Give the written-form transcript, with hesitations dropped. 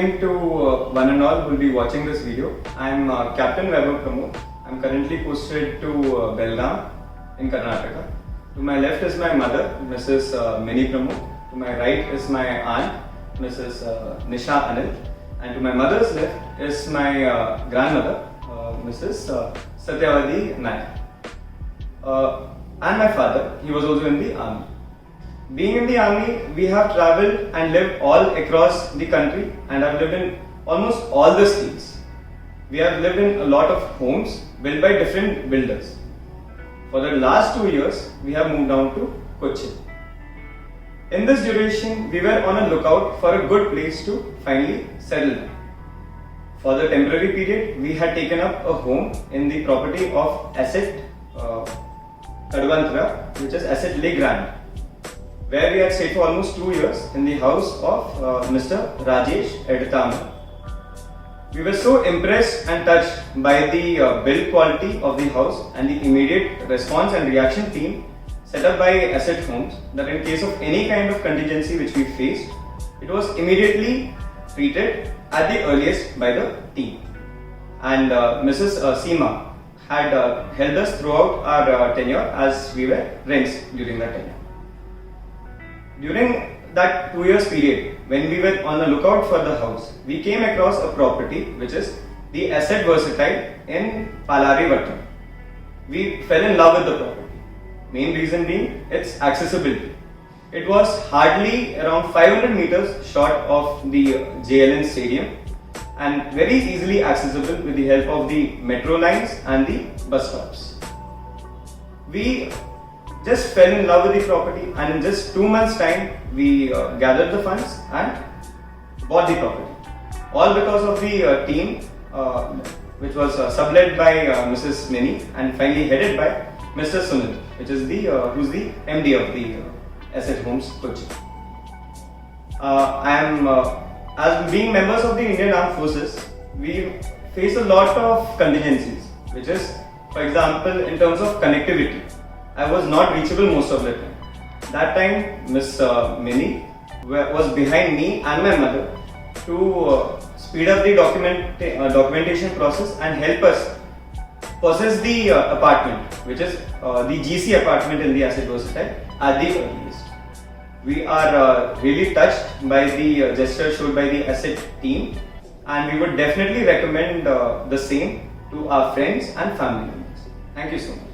evening to one and all who will be watching this video. I am Captain Vaibhav Pramod. I am currently posted to Blk1 in Karnataka. To my left is my mother, Mrs. Mini Pramod. To my right is my aunt, Mrs. Nisha Anil. And to my mother's left is my grandmother, Mrs. Satyavadi Nayak. And my father, he was also in the army. Being in the army, we have travelled and lived all across the country and have lived in almost all the states. We have lived in a lot of homes built by different builders. For the last 2 years, we have moved down to Kochi. In this duration, we were on a lookout for a good place to finally settle down. For the temporary period, we had taken up a home in the property of Asset Kadwantra, which is Asset Le Grand, where we had stayed for almost 2 years in the house of Mr. Rajesh Edtama. We were so impressed and touched by the build quality of the house and the immediate response and reaction team set up by Asset Homes that in case of any kind of contingency which we faced, it was immediately treated at the earliest by the team. And Mrs. Seema had helped us throughout our tenure as we were rents during that tenure. During that 2 years period, when we were on the lookout for the house, we came across a property which is the Asset Versatile in Palari Vattam. We fell in love with the property. Main reason being its accessibility. It was hardly around 500 meters short of the JLN stadium and very easily accessible with the help of the metro lines and the bus stops. We just fell in love with the property and in just 2 months' time we gathered the funds and bought the property. All because of the team which was subled by Mrs. Mini and finally headed by Mr. Sunil, which is who's the MD of the Asset Homes Kochi. As being members of the Indian Armed Forces, we face a lot of contingencies, which is, for example, in terms of connectivity. I was not reachable most of the time. That time, Miss Mini was behind me and my mother to speed up the documentation process and help us possess the apartment, which is the GC apartment in the Asset Versatile at the earliest. We are really touched by the gesture showed by the Asset team, and we would definitely recommend the same to our friends and family members. Thank you so much.